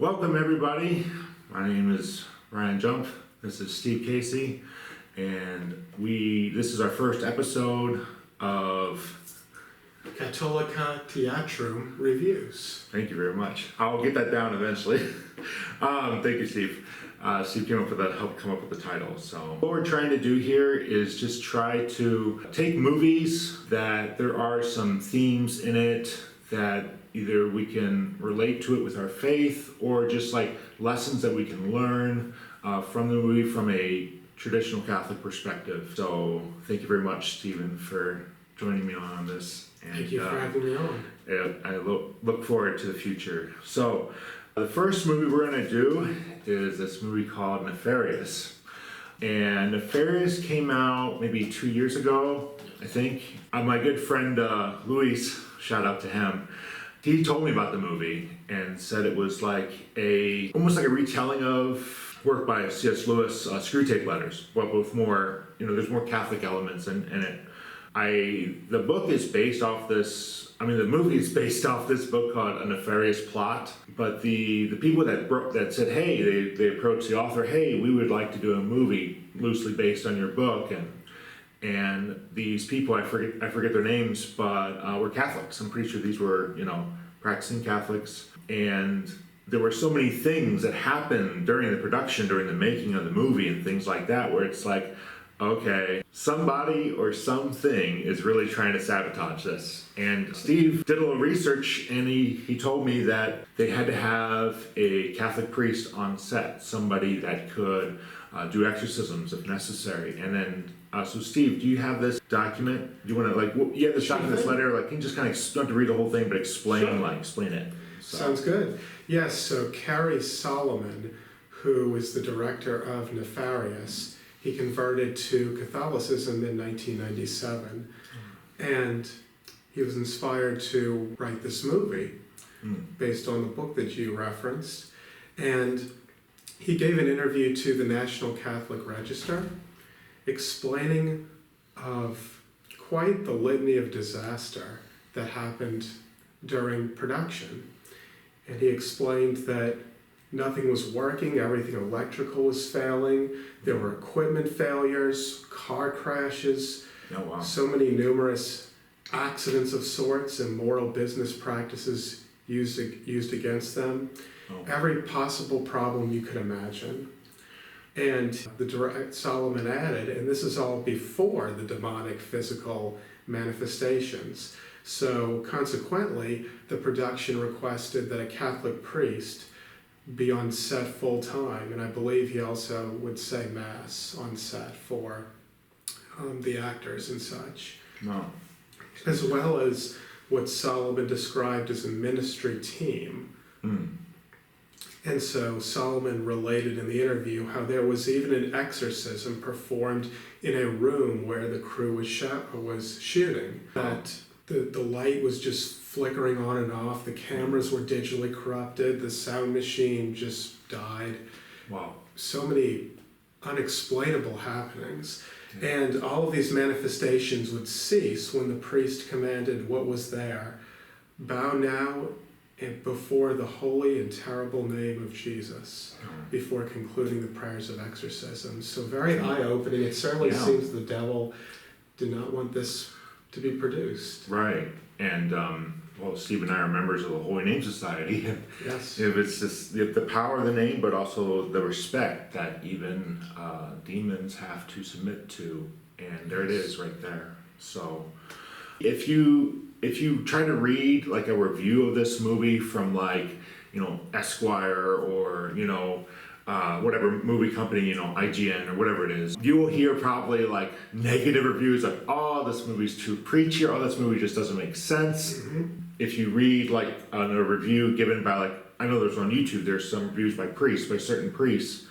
Welcome everybody. My name is Ryan Jump. This is Steve Casey, and this is our first episode of Catholica Theatrum Reviews. Thank you very much. I'll get that down eventually. Thank you, Steve. Steve came up with that, helped come up with the title. So what we're trying to do here is just try to take movies that there are some themes in it that either we can relate to it with our faith or just like lessons that we can learn from the movie from a traditional Catholic perspective. So thank you very much, Stephen, for joining me on this. And, Thank you for having me on. I look forward to the future. So the first movie we're going to do is this movie called Nefarious. And Nefarious came out maybe 2 years ago, I think. My good friend Luis, shout out to him, he told me about the movie and said it was like almost like a retelling of work by C.S. Lewis, Screwtape Letters, but with more, there's more Catholic elements in it. The book is based off this, the movie is based off this book called A Nefarious Plot, but the people that said, hey, they approached the author, hey, we would like to do a movie loosely based on your book, and these people, I forget their names, but were Catholics. I'm pretty sure these were, practicing Catholics, and there were so many things that happened during the production, during the making of the movie and things like that, where it's like, okay, somebody or something is really trying to sabotage this. And Steve did a little research, and he told me that they had to have a Catholic priest on set, somebody that could do exorcisms if necessary. And then, so Steve, do you have this document? Do you want to, you have this document, this letter, can you just kind of, don't have to read the whole thing, but explain it. So. Sounds good. Yes, so Carrie Solomon, who is the director of Nefarious, he converted to Catholicism in 1997, and he was inspired to write this movie based on the book that you referenced. And he gave an interview to the National Catholic Register explaining of quite the litany of disaster that happened during production. And he explained that nothing was working, everything electrical was failing, there were equipment failures, car crashes, so many numerous accidents of sorts, immoral business practices used against them, every possible problem you could imagine. And the Solomon added, and this is all before the demonic physical manifestations. So consequently, the production requested that a Catholic priest be on set full time, and I believe he also would say mass on set for the actors and such. No. As well as what Solomon described as a ministry team. And so Solomon related in the interview how there was even an exorcism performed in a room where the crew was shooting. That the light was just flickering on and off, the cameras were digitally corrupted, the sound machine just died. Wow. So many unexplainable happenings. And all of these manifestations would cease when the priest commanded what was there. Bow now and before the holy and terrible name of Jesus, before concluding the prayers of exorcism. So very eye-opening. It certainly seems the devil did not want this to be produced. Right. And Steve and I are members of the Holy Name Society. Yes. It's just the power of the name, but also the respect that even demons have to submit to. And there it is right there. So if you try to read like a review of this movie from Esquire or, whatever movie company, IGN or whatever it is, you will hear probably like negative reviews like, oh, this movie's too preachy, or oh, this movie just doesn't make sense. If you read like a review given by I know there's on YouTube, there's some reviews by certain priests,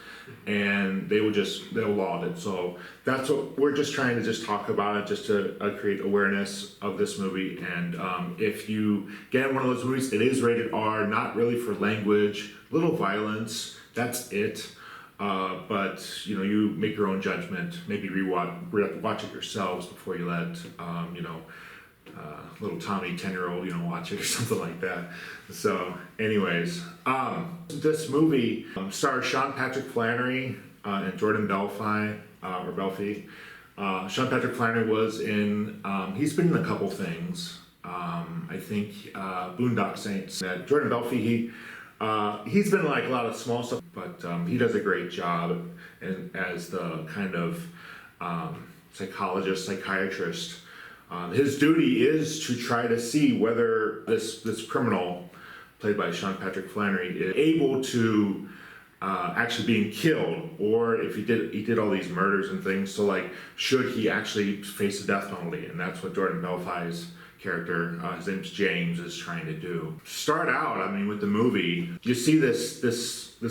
and they'll laud it. So that's what we're just trying to just talk about it, just to create awareness of this movie. And if you get one of those movies, it is rated R, not really for language, little violence, that's it. But you make your own judgment. Maybe watch it yourselves before you let little Tommy 10-year-old, watch it or something like that. So, anyways, this movie stars Sean Patrick Flanery and Jordan Belfi, or Belfi. Sean Patrick Flanery was in, he's been in a couple things. I think Boondock Saints. Jordan Belfi, he's been in like a lot of small stuff, but he does a great job as the kind of psychologist, psychiatrist. His duty is to try to see whether this criminal, played by Sean Patrick Flanery, is able to actually being killed, or if he did all these murders and things. So like, should he actually face the death penalty? And that's what Jordan Belfi's character, his name's James, is trying to do. Start out, I mean, with the movie, you see this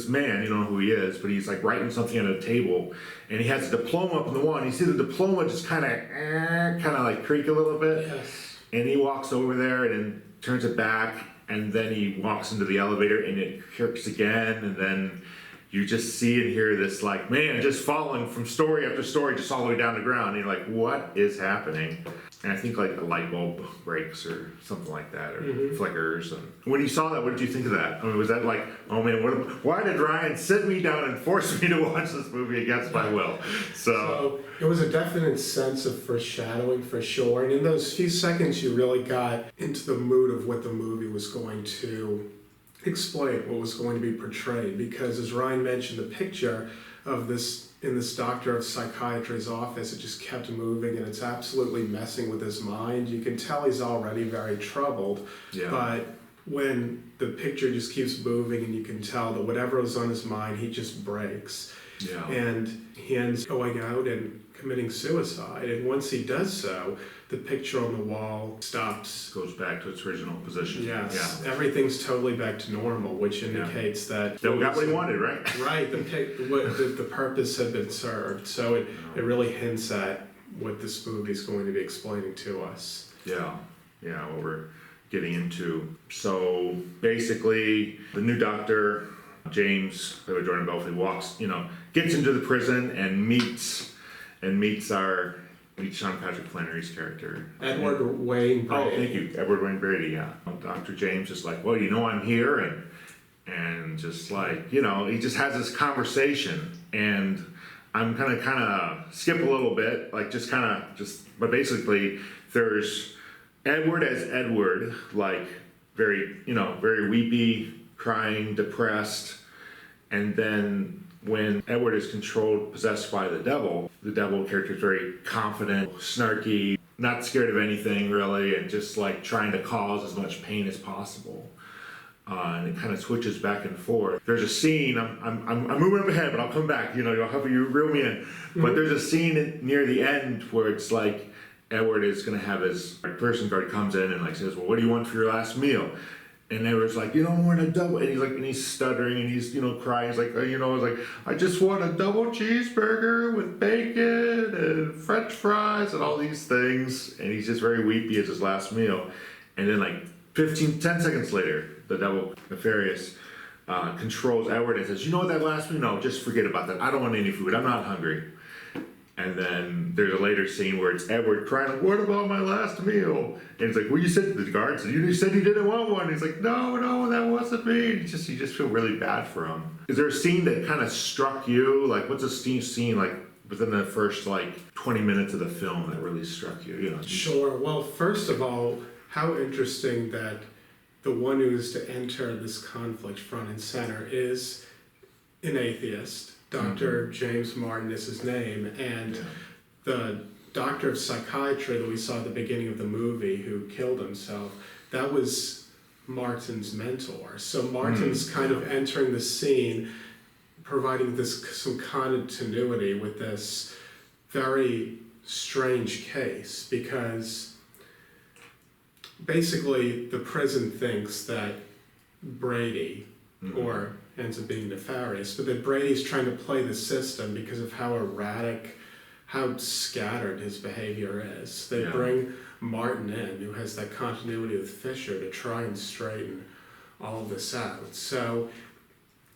man, you don't know who he is, but he's like writing something at a table, and he has a diploma up in the wall, and you see the diploma just kind of like creak a little bit. Yes. And he walks over there and then turns it back, and then he walks into the elevator and it creaks again, and then you just see and hear this like, man, just falling from story after story, just all the way down the ground. And you're like, what is happening? And I think like a light bulb breaks or something like that, or flickers. And when you saw that, what did you think of that? I mean, was that like, oh man, why did Ryan sit me down and force me to watch this movie against my will? So it was a definite sense of foreshadowing for sure. And in those few seconds, you really got into the mood of what the movie was going to explain, what was going to be portrayed. Because as Ryan mentioned, the picture of this in this doctor of psychiatry's office, it just kept moving, and it's absolutely messing with his mind. You can tell he's already very troubled, but when the picture just keeps moving and you can tell that whatever was on his mind, he just breaks. Yeah. And he ends going out and committing suicide. And once he does so, the picture on the wall stops. Goes back to its original position. Yes. Yeah. Everything's totally back to normal, which indicates that they got what he wanted, right? Right. The purpose had been served. So it really hints at what this movie's going to be explaining to us. Yeah. What we're getting into. So basically, the new doctor, James, played by Jordan Belfi, gets into the prison and meets Sean Patrick Flanery's character. Edward Wayne Brady. Oh, thank you. Edward Wayne Brady, yeah. Dr. James is like, well, I'm here, and just like, he just has this conversation, and I'm kind of skip a little bit, like but basically there's Edward as Edward, like very weepy, crying, depressed, and then when Edward is possessed by the devil character is very confident, snarky, not scared of anything really, and just like trying to cause as much pain as possible. And it kind of switches back and forth. There's a scene, I'm moving up ahead, but I'll come back, you'll help you reel me in. But there's a scene near the end where it's like Edward is going to have his person guard comes in and like says, well, what do you want for your last meal? And Edward's like, I want a double, and he's stuttering and he's, crying. He's like, I just want a double cheeseburger with bacon and French fries and all these things. And he's just very weepy as his last meal. And then like 10 seconds later, the devil, Nefarious, controls Edward and says, that last meal? No, just forget about that. I don't want any food. I'm not hungry. And then there's a later scene where it's Edward crying, like, what about my last meal? And he's like, well, you said to the guards, you said you didn't want one. And he's like, no, that wasn't me. And you just feel really bad for him. Is there a scene that kind of struck you? Like, what's a scene like within the first 20 minutes of the film that really struck you? Sure. Well, first of all, how interesting that the one who is to enter this conflict front and center is an atheist. Dr. James Martin is his name, and the doctor of psychiatry that we saw at the beginning of the movie who killed himself, that was Martin's mentor. So Martin's kind of entering the scene, providing some continuity with this very strange case, because basically the prison thinks that Brady, or ends up being Nefarious, but that Brady's trying to play the system because of how erratic, how scattered his behavior is. They bring Martin in, who has that continuity with Fisher, to try and straighten all of this out. So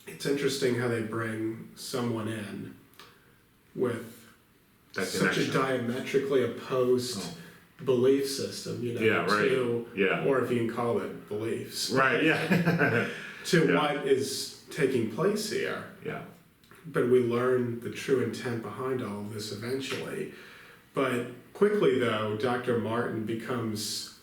it's interesting how they bring someone in with such a diametrically opposed belief system, Yeah, right. to, Yeah. or if you can call it beliefs, Right, yeah. to Yeah. what is taking place here. Yeah. But we learn the true intent behind all of this eventually. But quickly, though, Dr. Martin becomes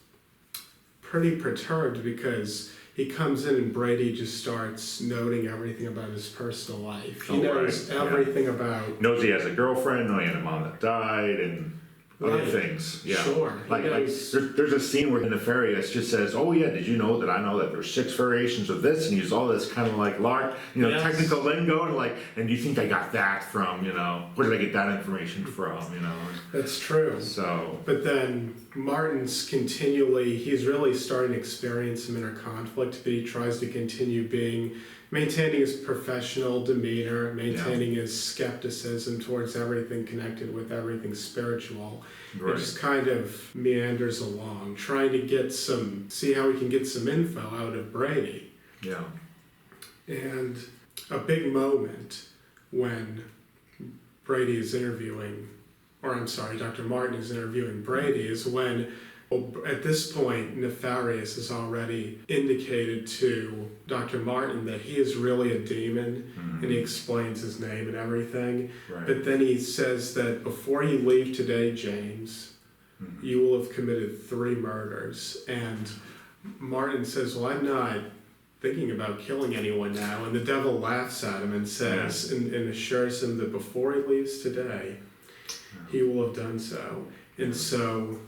pretty perturbed because he comes in and Brady just starts noting everything about his personal life. He knows right. everything about... Knows he has a girlfriend, knows he had a mom that died, and other Right. things. Yeah. Sure. Like there's a scene where Nefarious just says, "Oh yeah, did you know that I know that there's 6 variations of this?" And use all this kind of like Yes. technical lingo, and do you think I got that from, where did I get that information from, That's true. So. But then Martin's he's really starting to experience some inner conflict, but he tries to continue maintaining his professional demeanor, maintaining his skepticism towards everything connected with everything spiritual. Right. It just kind of meanders along, trying to see how he can get some info out of Brady. Yeah. And a big moment when Brady is interviewing, or I'm sorry, Dr. Martin is interviewing Brady, is when, at this point, Nefarious has already indicated to Dr. Martin that he is really a demon, and he explains his name and everything. Right. But then he says that before you leave today, James, you will have committed 3 murders. And Martin says, well, I'm not thinking about killing anyone now. And the devil laughs at him and says, and assures him that before he leaves today, he will have done so. And so,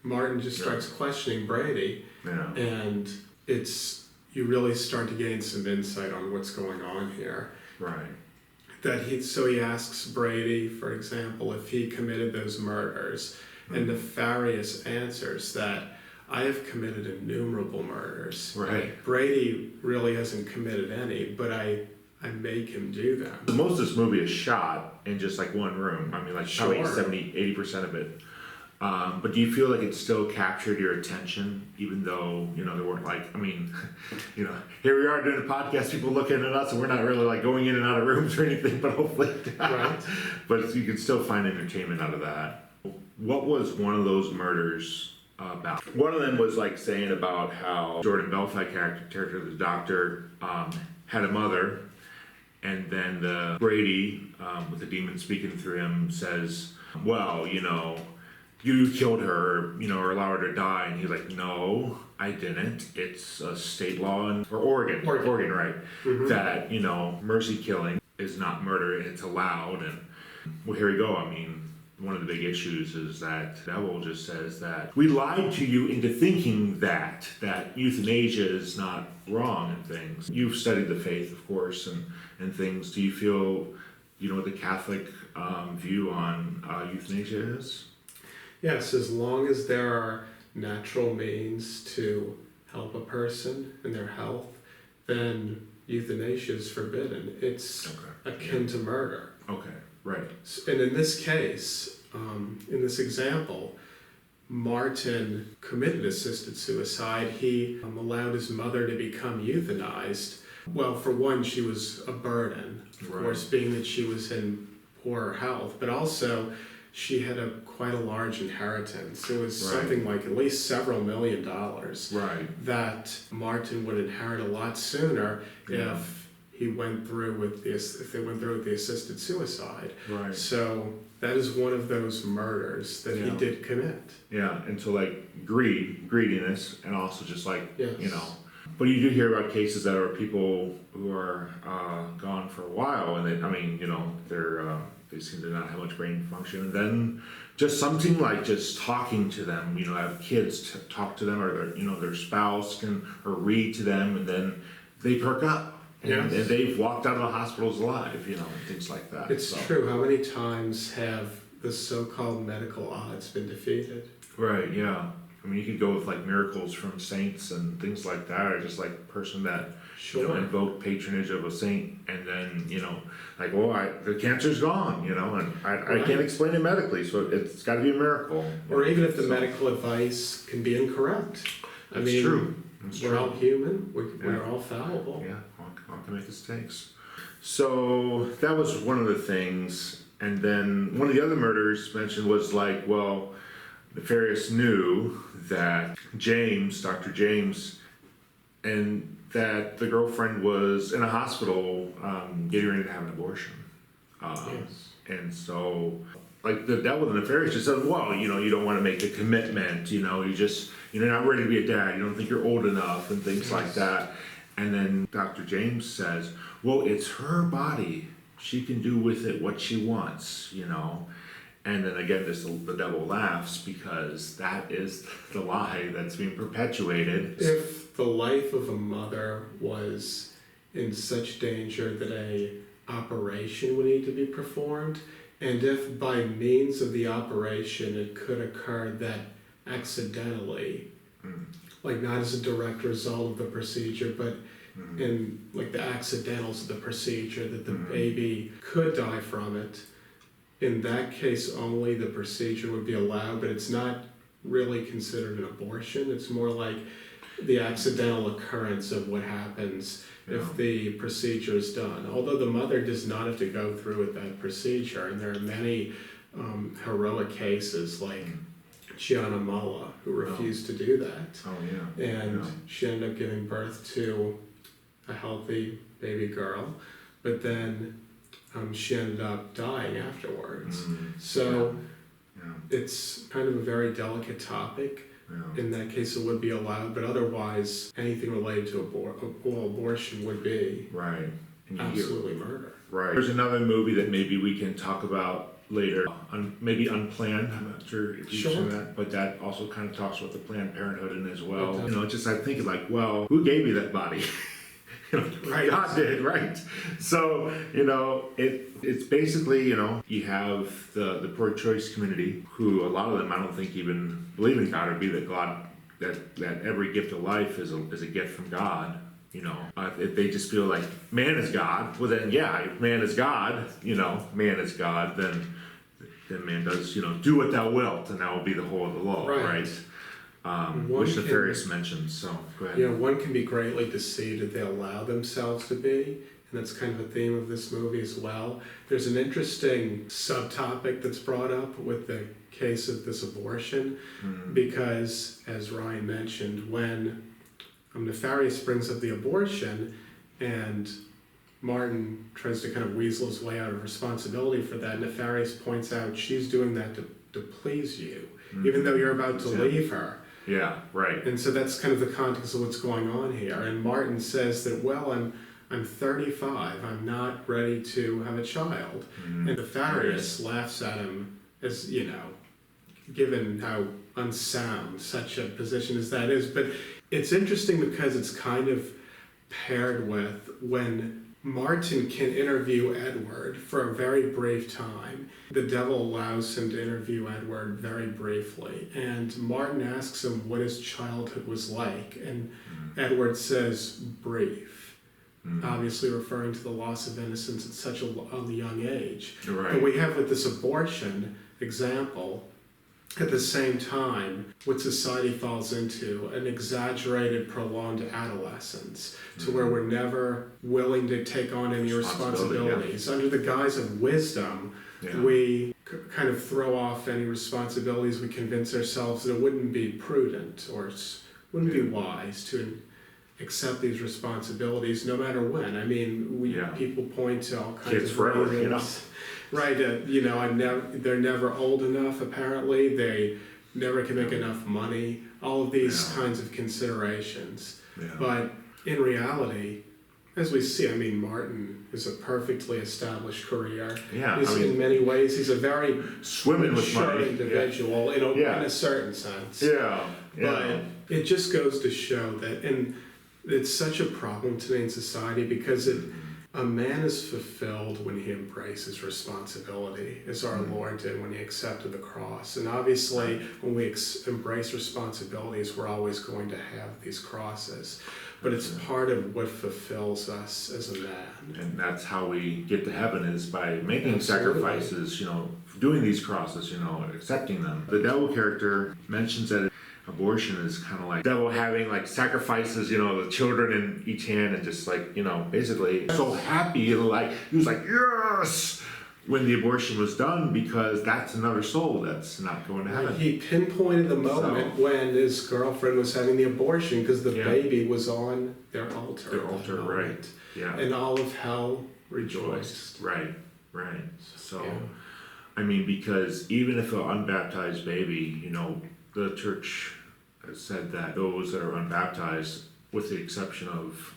Martin just starts questioning Brady. Yeah. And you really start to gain some insight on what's going on here. Right. So he asks Brady, for example, if he committed those murders. And Nefarious answers that I have committed innumerable murders. Right. Brady really hasn't committed any, but I make him do them. Most of this movie is shot in just like one room. I mean, like probably 70-80% of it. But do you feel like it still captured your attention, even though, there weren't here we are doing a podcast, people looking at us, and we're not really like going in and out of rooms or anything, but hopefully, Right. But you can still find entertainment out of that. What was one of those murders about? One of them was like saying about how Jordan Belfort character, the doctor, had a mother, and then the Brady, with the demon speaking through him, says, well, you killed her, or allowed her to die. And he's like, no, I didn't. It's a state law or Oregon, right? Mm-hmm. That, mercy killing is not murder, and it's allowed. And well, here we go. I mean, one of the big issues is that the devil just says that we lied to you into thinking that euthanasia is not wrong and things. You've studied the faith, of course, and things. Do you feel, what the Catholic view on euthanasia is? Yes, as long as there are natural means to help a person in their health, then euthanasia is forbidden. It's akin to murder. Okay, right. And in this case, in this example, Martin committed assisted suicide. He allowed his mother to become euthanized. Well, for one, she was a burden, of course, being that she was in poor health, but also she had quite a large inheritance. It was something like at least several $1 million that Martin would inherit a lot sooner if they went through with the assisted suicide. Right. So that is one of those murders that he did commit. Yeah, and so like greediness, and also just like, Yes. But you do hear about cases that are people who are gone for a while, and they seem to not have much brain function, and then just something like just talking to them, have kids talk to them, or their spouse or read to them, and then they perk up. And they've walked out of the hospitals alive, and things like that. It's true. How many times have the so-called medical odds been defeated? Right, yeah. I mean, you could go with like miracles from saints and things like that, or just like a person that invoke patronage of a saint, and then the cancer's gone, and I can't explain it medically, so it's got to be a miracle. Or even if the medical advice can be incorrect. That's true. We're all human. We're all fallible. Yeah, all can make mistakes. So that was one of the things, and then one of the other murders mentioned was like, well, Nefarious knew that Dr. James, and that the girlfriend was in a hospital getting ready to have an abortion. Yes. And so, like, the devil and Nefarious just said, well, you don't want to make the commitment, you're not ready to be a dad, you don't think you're old enough, and things like that. And then Dr. James says, well, it's her body. She can do with it what she wants, And then again, the devil laughs because that is the lie that's being perpetuated. If the life of a mother was in such danger that a operation would need to be performed, and if by means of the operation it could occur that accidentally, like not as a direct result of the procedure, but in like the accidentals of the procedure, that the baby could die from it, in that case only the procedure would be allowed, but it's not really considered an abortion. It's more like the accidental occurrence of what happens if the procedure is done. Although the mother does not have to go through with that procedure, and there are many heroic cases like Gianna Malla, who refused to do that. Oh, yeah. And she ended up giving birth to a healthy baby girl, but then she ended up dying afterwards. So it's kind of a very delicate topic. In that case, it would be allowed, but otherwise, anything related to abortion would be absolutely murder. Right. There's another movie that maybe we can talk about later, maybe Unplanned. I'm not sure if you've seen that, but that also kind of talks about the Planned Parenthood in as well. Just I'm thinking like, well, who gave you that body? Right. God did, right? So, it's basically, you have the pro-choice community, who a lot of them I don't think even believe in God, or believe that God, that every gift of life is a gift from God. If they just feel like man is God, well then if man is God, man is God, then man does, do what thou wilt, and that will be the whole of the law, right? Which Nefarious mentions, so go ahead. One can be greatly deceived if they allow themselves to be, and that's kind of a theme of this movie as well. There's an interesting subtopic that's brought up with the case of this abortion, because, as Ryan mentioned, when Nefarious brings up the abortion, and Martin tries to kind of weasel his way out of responsibility for that, Nefarious points out she's doing that to please you, even though you're about to leave her. Yeah, right. And so that's kind of the context of what's going on here. And Martin says that, well, I'm 35, I'm not ready to have a child. And Nefarious laughs at him as, given how unsound such a position as that is. But it's interesting because it's kind of paired with when Martin can interview Edward for a very brief time. The devil allows him to interview Edward very briefly, and Martin asks him what his childhood was like, and Edward says brief, obviously referring to the loss of innocence at such a young age. Right. But we have with this abortion example, at the same time, what society falls into, an exaggerated, prolonged adolescence, to where we're never willing to take on any responsibilities. Under the guise of wisdom, we kind of throw off any responsibilities. We convince ourselves that it wouldn't be prudent or wouldn't be wise to accept these responsibilities, no matter when. I mean, people point to all kinds kids of forever, reasons. Right, they're never old enough, apparently. They never can make enough money. All of these kinds of considerations. But in reality, as we see, Martin is a perfectly established career. In many ways, he's a very swimming with money individual, in a certain sense. But it just goes to show that, and it's such a problem today in society, because a man is fulfilled when he embraces responsibility, as our Lord did when he accepted the cross. And obviously, when we embrace responsibilities, we're always going to have these crosses. But it's part of what fulfills us as a man. And that's how we get to heaven, is by making sacrifices, doing these crosses, accepting them. The devil character mentions that abortion is kind of like devil having like sacrifices, the children in each hand, and just like, basically so happy, like he was like, yes, when the abortion was done, because that's another soul that's not going to heaven. He pinpointed the moment when his girlfriend was having the abortion because the baby was on their altar. Their altar, right. Yeah. And all of hell rejoiced. Right. So, I mean, because even if an unbaptized baby, you know, the church has said that those that are unbaptized, with the exception of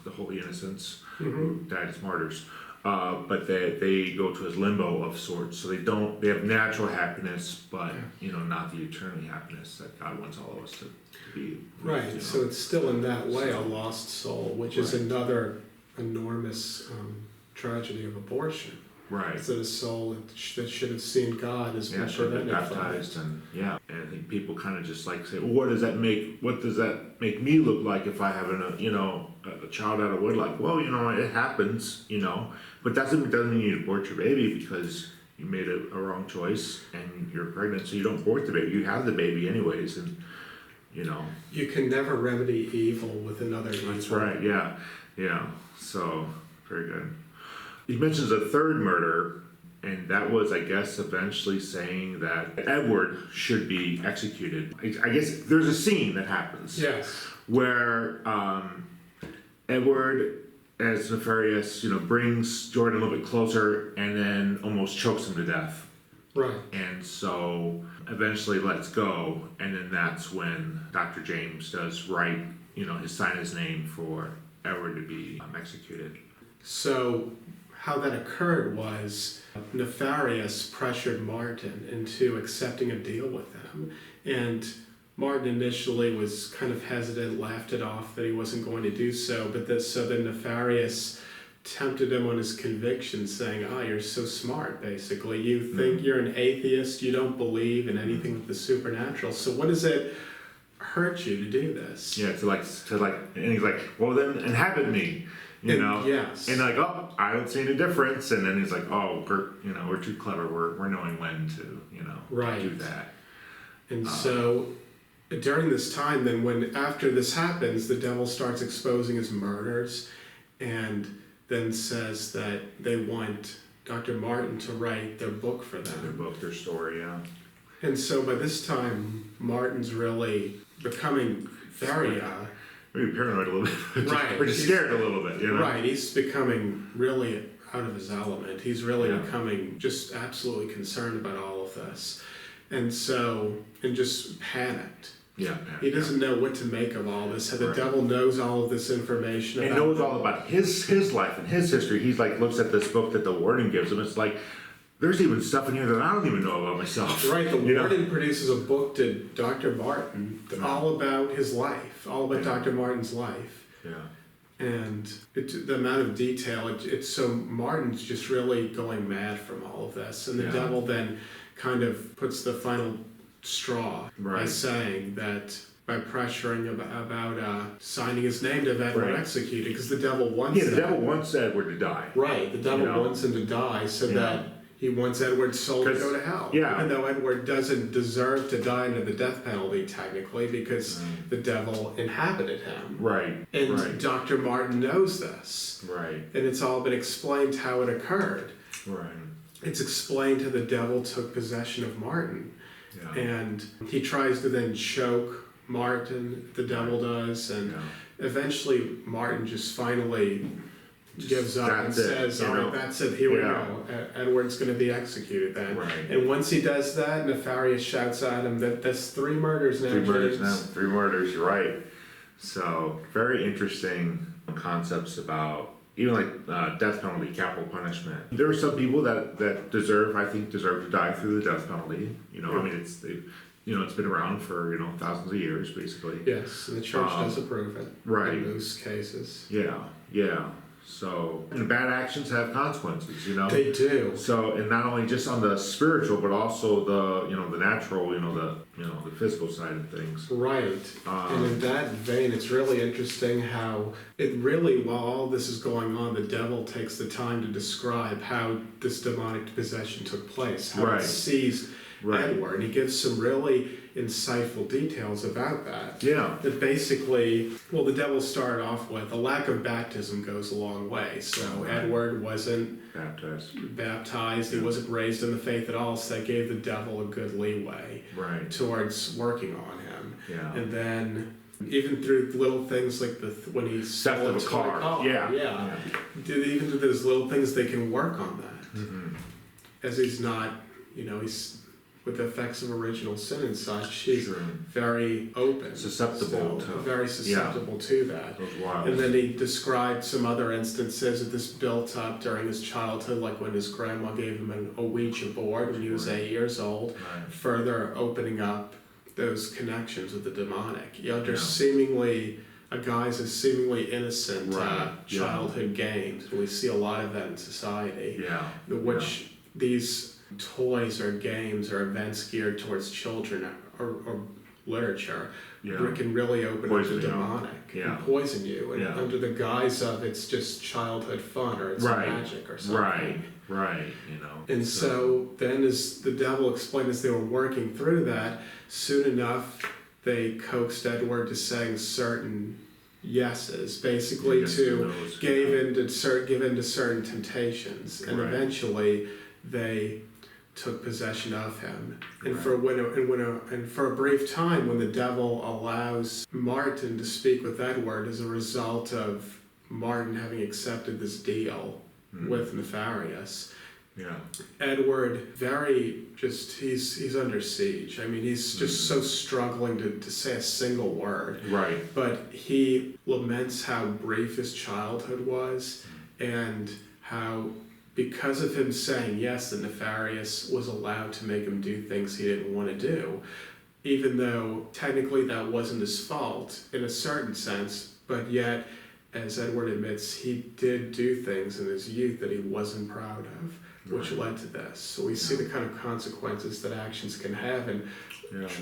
the holy innocents who died as martyrs, but they go to a limbo of sorts. So they have natural happiness, but you know, not the eternal happiness that God wants all of us to be. Right. You know? So it's still in that way a lost soul, which is another enormous tragedy of abortion. Right. That a soul that should have seen God has been prevented baptized, and and I think people kind of just like say, well, what does that make me look like if I have a child out of wedlock? Well, you know, it happens, you know, but doesn't mean you abort your baby because you made a wrong choice and you're pregnant, so you don't abort the baby. You have the baby anyways, and you know. You can never remedy evil with another evil. That's right. Yeah. So very good. He mentions a third murder, and that was, I guess, eventually saying that Edward should be executed. I guess there's a scene that happens. Yes. Where Edward, as Nefarious, brings Jordan a little bit closer and then almost chokes him to death. Right. And so eventually lets go, and then that's when Dr. James does write, sign his name for Edward to be executed. So how that occurred was Nefarious pressured Martin into accepting a deal with them. And Martin initially was kind of hesitant, laughed it off that he wasn't going to do so. But then Nefarious tempted him on his conviction, saying, you're so smart, basically. You think you're an atheist, you don't believe in anything with the supernatural. So what does it hurt you to do this? Yeah, and he's like, well then inhabit me. Yes. And like, I don't see any difference. And then he's like, we're too clever. We're knowing when to, do that. And so during this time, then after this happens, the devil starts exposing his murders, and then says that they want Dr. Martin to write their book for them. Their book, their story, yeah. And so by this time, Martin's really becoming very maybe paranoid a little bit. Right. Or just scared a little bit, Right. He's becoming really out of his element. He's really becoming just absolutely concerned about all of this. And just panicked. Yeah. He doesn't know what to make of all this. The devil knows all of this information. And knows all about his life and his history. He's like, looks at this book that the warden gives him. It's like, there's even stuff in here that I don't even know about myself. Right, the warden produces a book to Dr. Martin all about his life, all about Dr. Martin's life. Yeah. And the amount of detail, it's so Martin's just really going mad from all of this. And the devil then kind of puts the final straw by saying that, by pressuring about signing his name to have Edward executed, because the devil wants the devil wants Edward to die. Right, the devil wants him to die so that he wants Edward's soul to go to hell. Yeah. Even though Edward doesn't deserve to die under the death penalty, technically, because the devil inhabited him. Right. And Dr. Martin knows this. Right. And it's all been explained how it occurred. Right. It's explained how the devil took possession of Martin. Yeah. And he tries to then choke Martin, the devil does, and eventually Martin just finally gives up and says, all right, that's it, here we go. Edward's going to be executed then. Right. And once he does that, Nefarious shouts at him that that's 3 murders now. 3 murders now. 3 murders, you're right. So, very interesting concepts about even like death penalty, capital punishment. There are some people that deserve to die through the death penalty. I mean, it's been around for thousands of years, basically. Yes, and the church does approve it. Right. In most cases. Yeah. So, and bad actions have consequences, They do. So, and not only just on the spiritual, but also the natural, the physical side of things. Right. And in that vein, it's really interesting how while all this is going on, the devil takes the time to describe how this demonic possession took place, how it seized Edward. He gives some really insightful details about that. Yeah. That basically, well, the devil started off with a lack of baptism goes a long way. So Edward wasn't baptized. He wasn't raised in the faith at all. So that gave the devil a good leeway towards working on him. Yeah. And then even through little things like when he stole a car. Even through those little things, they can work on that. Mm-hmm. As he's not, he's with the effects of original sin and such, he's very open. Susceptible to that. Those wiles. And then he described some other instances of this built up during his childhood, like when his grandma gave him a Ouija board when he was 8 years old, further opening up those connections with the demonic. There's seemingly a guise of seemingly innocent childhood games. And we see a lot of that in society. Which these toys or games or events geared towards children or literature can really open up the demonic and poison you. And under the guise of it's just childhood fun or it's magic or something. Right. And so then as the devil explained as they were working through that, soon enough they coaxed Edward to saying certain yeses, basically to give in to certain temptations. And eventually they took possession of him. And for a brief time, when the devil allows Martin to speak with Edward as a result of Martin having accepted this deal with Nefarious, Edward he's under siege. I mean, he's just so struggling to say a single word. But he laments how brief his childhood was and how, because of him saying yes, that Nefarious was allowed to make him do things he didn't want to do, even though technically that wasn't his fault in a certain sense, but yet, as Edward admits, he did do things in his youth that he wasn't proud of, which led to this. So we see the kind of consequences that actions can have, and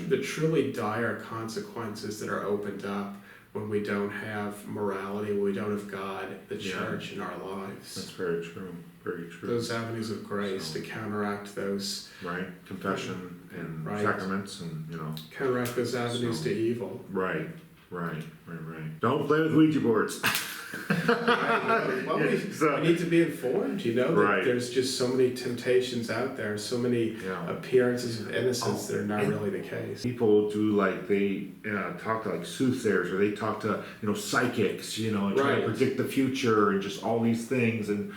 the truly dire consequences that are opened up when we don't have morality, when we don't have God, the church in our lives. That's very true. Very true. Those avenues of grace to counteract those. Confession and sacraments and, counteract those avenues to evil. Right. Don't play with Ouija boards. Well, we need to be informed, that there's just so many temptations out there, so many appearances of innocence that are not really the case. People do they talk to soothsayers, or they talk to psychics, and try to predict the future and just all these things, and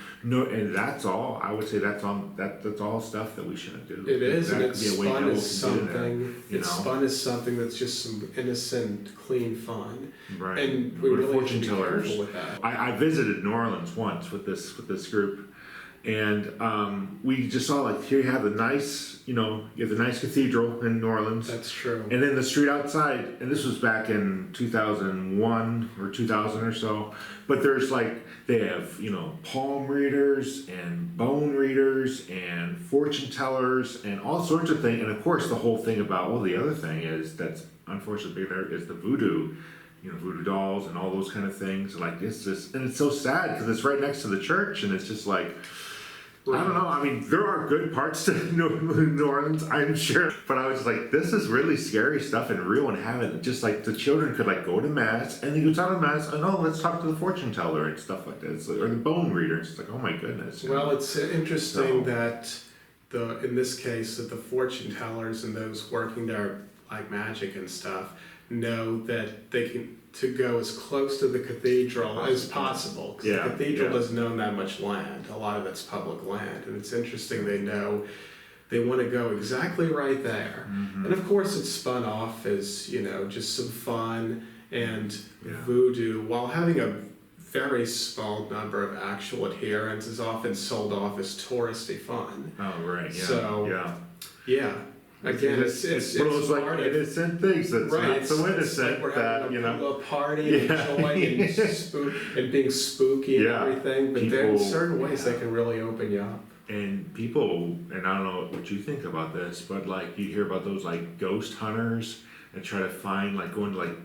that's all. I would say that's all stuff that we shouldn't do. It is, and it's spun as something. It's spun as something that's just some innocent, clean fun. And we really fortune should be tellers. careful with that. I visited New Orleans once with this group, and we just saw here you have the nice cathedral in New Orleans. That's true. And then the street outside, and this was back in 2001 or 2000 or so. But there's they have palm readers and bone readers and fortune tellers and all sorts of things. And of course the whole thing about the other thing is that's unfortunately there is the voodoo. Voodoo dolls and all those kind of things. It's just, and it's so sad because it's right next to the church, and it's just I don't know. I mean, there are good parts to New Orleans, I'm sure, but I was just this is really scary stuff and real, and having just the children could go to mass, and they go down to mass, and let's talk to the fortune teller and stuff like that, or the bone reader. It's oh my goodness. Well, it's interesting that in this case, that the fortune tellers and those working there like magic and stuff know that they can to go as close to the cathedral as possible, because the cathedral doesn't own that much land. A lot of it's public land, and it's interesting they know they want to go exactly right there. And of course it's spun off as just some fun and voodoo, while having a very small number of actual adherents, is often sold off as touristy fun. Again, it's innocent things that's not so innocent we're having a party and joy and being spooky and everything, but there in certain ways they can really open you up. And people, and I don't know what you think about this, but you hear about those ghost hunters and try to find, like, go into, like,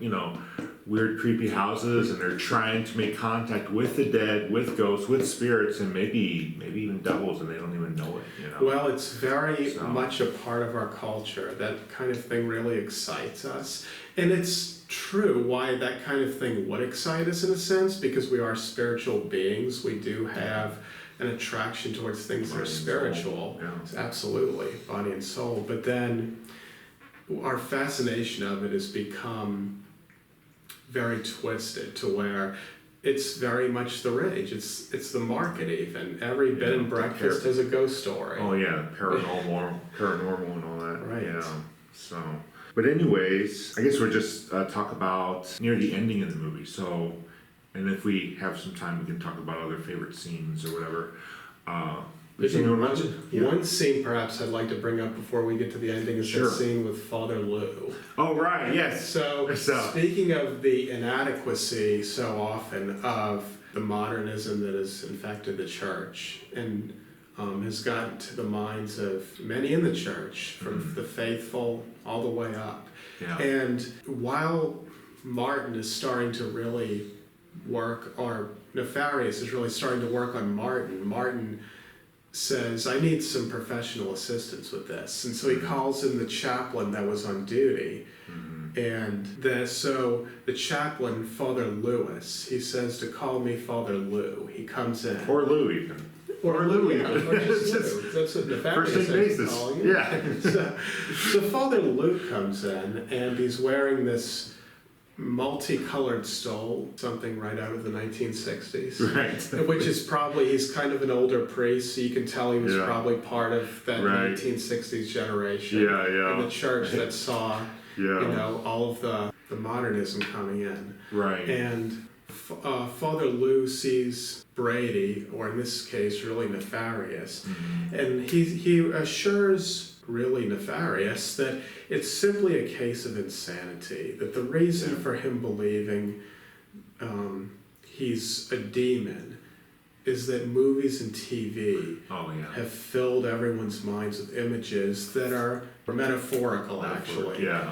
weird, creepy houses, and they're trying to make contact with the dead, with ghosts, with spirits, and maybe even devils, and they don't even know it. Well, it's very much a part of our culture. That kind of thing really excites us. And it's true why that kind of thing would excite us in a sense, because we are spiritual beings. We do have an attraction towards things that are spiritual. Yeah. Absolutely, body and soul. But then our fascination of it has become very twisted to where it's very much the rage. It's the market even. Every bed and breakfast has a ghost story. Oh yeah, paranormal and all that. Right. Yeah. So, but anyways, I guess we'll just talk about near the ending of the movie. So, and if we have some time, we can talk about other favorite scenes or whatever. One scene perhaps I'd like to bring up before we get to the ending is that scene with Father Lou. Oh, right, yes. So, speaking of the inadequacy so often of the modernism that has infected the church and has gotten to the minds of many in the church, from the faithful all the way up. Yeah. And while Martin is starting to really work, or Nefarious is really starting to work on Martin says, I need some professional assistance with this. And so he calls in the chaplain that was on duty. And so the chaplain, Father Lewis, he says to call me Father Lou. He comes in. Or Lou even. Or Lou, yeah. Or just Lou. That's what Nefarious is calling him. Yeah. So Father Lou comes in, and he's wearing this multicolored stole, something right out of the 1960s. Right. Which is probably, he's kind of an older priest, so you can tell he was probably part of that 1960s generation in the church that saw, all of the modernism coming in. Right. And Father Lou sees Brady, or in this case, really Nefarious, and he assures really Nefarious that it's simply a case of insanity, that the reason for him believing he's a demon is that movies and TV have filled everyone's minds with images that are metaphorical, actually. Yeah.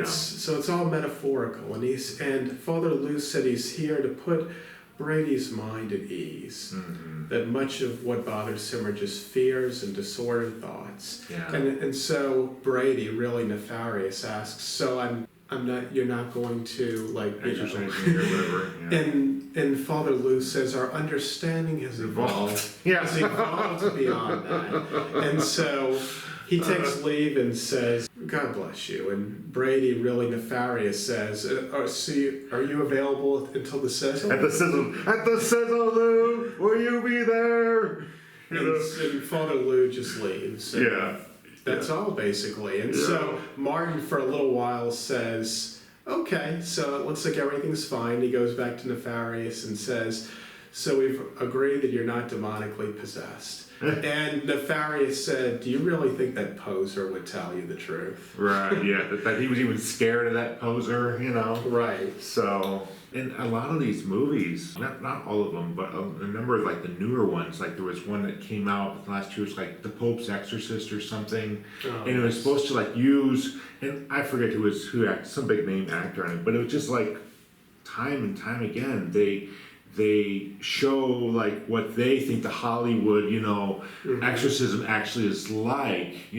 So it's all metaphorical, and Father Lou said he's here to put Brady's mind at ease. That much of what bothers him are just fears and disordered thoughts. Yeah. And so Brady, really Nefarious, asks, so you're not going to exercising or whatever. Yeah. And Father Lou says our understanding has evolved. Has evolved beyond that. And so he takes leave and says, God bless you. And Brady, really Nefarious, says, are you available until the sizzle? At the sizzle, Lou, will you be there? And Father Lou just leaves. That's all, basically. And so Martin, for a little while, says, okay, so it looks like everything's fine. He goes back to Nefarious and says, so we've agreed that you're not demonically possessed. And Nefarious said, do you really think that poser would tell you the truth? Right, yeah, that he was even scared of that poser, Right. So, in a lot of these movies, not all of them, but a number of the newer ones, there was one that came out last year, it was The Pope's Exorcist or something, and it was supposed to use, and I forget who acted, some big name actor on it, but it was just time and time again, they show what they think the Hollywood, exorcism actually is like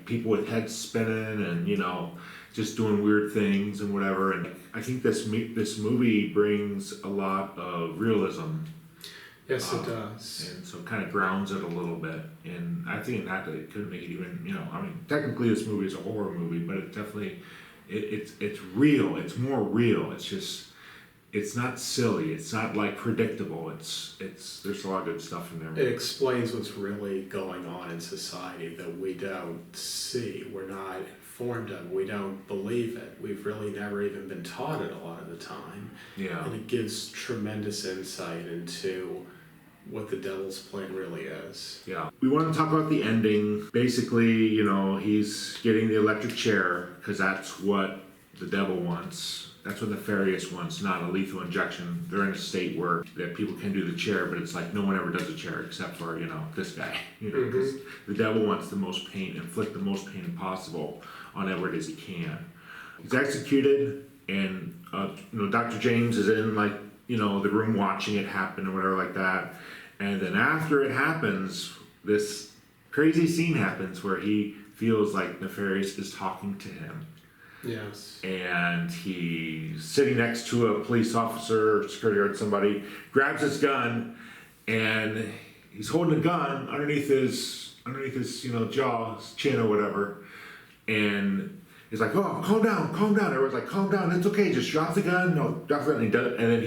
people with heads spinning and, just doing weird things and whatever. And I think this movie brings a lot of realism. Yes, it does. And so it kind of grounds it a little bit. And I think that it could make it even, technically this movie is a horror movie, but it definitely, it's real. It's more real. It's just, it's not silly. It's not predictable. There's a lot of good stuff in there. It explains what's really going on in society that we don't see. We're not informed of. We don't believe it. We've really never even been taught it a lot of the time. Yeah. And it gives tremendous insight into what the devil's plan really is. Yeah. We want to talk about the ending. Basically, he's getting the electric chair because that's what the devil wants. That's what Nefarious wants, not a lethal injection. They're in a state where that people can do the chair, but it's no one ever does a chair except for, this guy. Because the devil wants the most pain, inflict the most pain possible on whatever it is he can. He's executed, and Dr. James is in like the room watching it happen or whatever like that. And then after it happens, this crazy scene happens where he feels like Nefarious is talking to him. Yes. And he's sitting next to a police officer, security guard, somebody, grabs his gun, and he's holding a gun underneath his jaw, his chin or whatever. And he's like, "Oh, calm down. Everyone's like, calm down, it's okay, just drop the gun." No, drop the gun. And he does, and then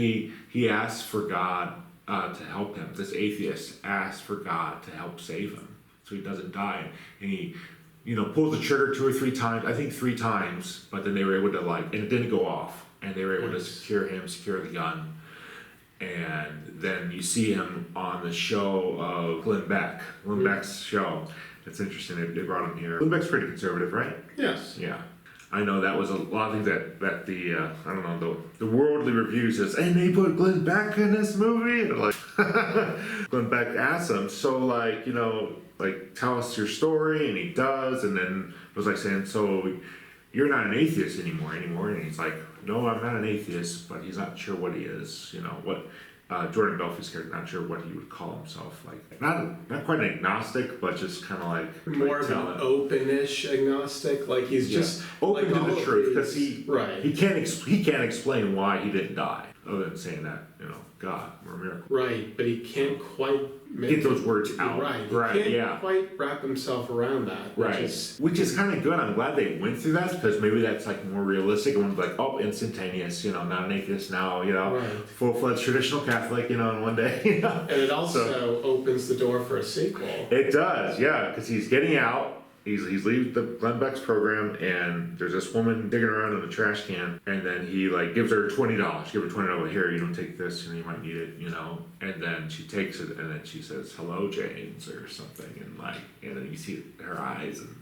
he asks for God to help him. This atheist asks for God to help save him so he doesn't die. And he pulls the trigger 2 or 3 times, I think 3 times, but then they were able to and it didn't go off, and they were able to secure the gun. And then you see him on the show of Glenn Beck's show. It's interesting, they brought him here. Glenn Beck's pretty conservative, right? Yes. Yeah. I know that was a lot of things that the, I don't know, the worldly reviews says, and they put Glenn Beck in this movie? And like, Glenn Beck asks him, so tell us your story, and he does, and then it was like saying, so you're not an atheist anymore, and he's like, no, I'm not an atheist, but he's not sure what he is, what Jordan Belfield's character, not sure what he would call himself, like not quite an agnostic, but just kind of like more of an open-ish agnostic, like he's just open to the truth, because he can't explain why he didn't die, other than saying that God or a miracle. Right, but he can't quite get those words out. Right. He can't quite wrap himself around that. Which is kind of good. I'm glad they went through that, because maybe that's like more realistic. And one's like, oh, instantaneous, not an atheist now, full-fledged traditional Catholic, in one day, And it also opens the door for a sequel. It does, yeah, because he's getting out. He's leaving the Glenn Beck's program, and there's this woman digging around in the trash can, and then he gives her $20. Give her $20. Here, take this, you might need it, And then she takes it, and then she says, "Hello, James," or something, and then you see her eyes, and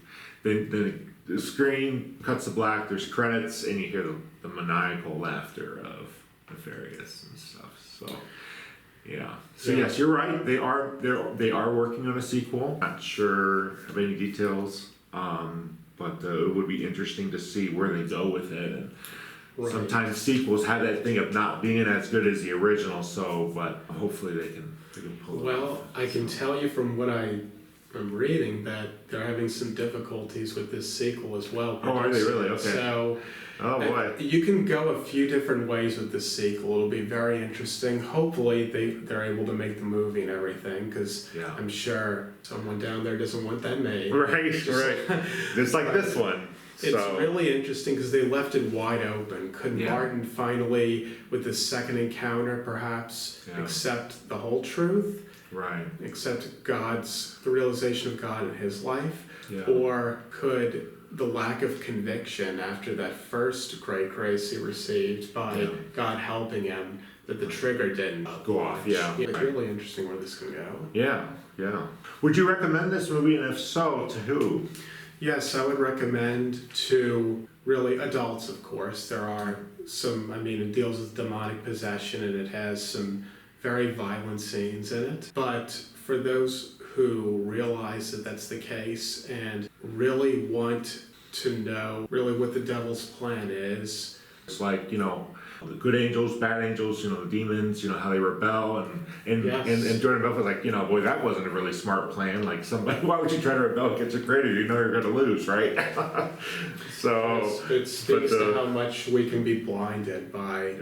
then the screen cuts to black. There's credits, and you hear the maniacal laughter of Nefarious and stuff. So. Yeah. So yes, you're right. They are working on a sequel. Not sure of any details, but it would be interesting to see where they go with it. And sometimes sequels have that thing of not being as good as the original. So, but hopefully they can pull it off. Well, I can tell you from what I'm reading that they're having some difficulties with this sequel as well. Oh, are they really? Okay. So. Oh boy. You can go a few different ways with this sequel. It'll be very interesting. Hopefully they're able to make the movie and everything, because I'm sure someone down there doesn't want that made. Right. Just like this one. It's really interesting because they left it wide open. Could Martin finally, with the second encounter, perhaps accept the whole truth? Right. Accept the realization of God in his life? Yeah. Or could the lack of conviction after that first great grace he received by God helping him, that the trigger didn't go off? It's really interesting where this can go. Yeah. Would you recommend this movie, and if so, to who? Yes, I would recommend to really adults, of course. There are some, it deals with demonic possession, and it has some very violent scenes in it. But for those who realize that that's the case and really want to know really what the devil's plan is. It's like, the good angels, bad angels, the demons, how they rebel, and Jordan Belfort was like, boy, that wasn't a really smart plan. Like, somebody, why would you try to rebel against your creator? You know you're going to lose, right? So it speaks to how much we can be blinded by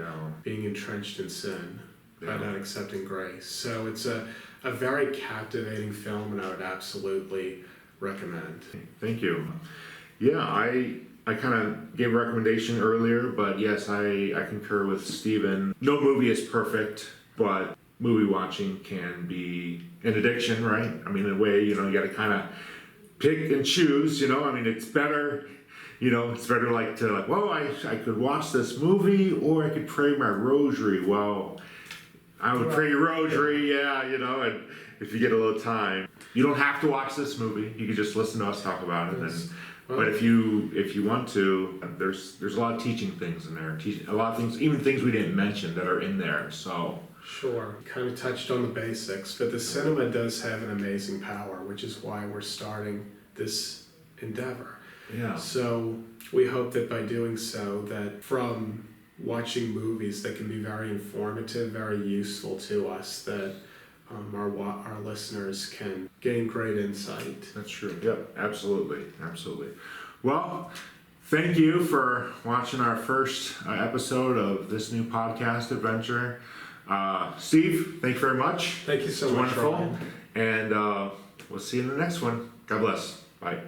being entrenched in sin, by not accepting grace. So it's a very captivating film, and I would absolutely recommend. Thank you. Yeah, I kind of gave a recommendation earlier, but yes, I concur with Stephen. No movie is perfect, but movie watching can be an addiction, right? In a way, you got to kind of pick and choose, it's better, it's better well, I could watch this movie, or I could pray my rosary. Well, I would pray your rosary, and if you get a little time. You don't have to watch this movie. You can just listen to us talk about it. But if you want to, there's a lot of teaching things in there. A lot of things, even things we didn't mention, that are in there. So sure, kind of touched on the basics, but the cinema does have an amazing power, which is why we're starting this endeavor. Yeah. So we hope that by doing so, that from watching movies that can be very informative, very useful to us, that our listeners can gain great insight. That's true. Yep, absolutely. Absolutely. Well, thank you for watching our first episode of this new podcast adventure. Steve, thank you very much. Thank you so It's much, wonderful. Ryan. And we'll see you in the next one. God bless. Bye.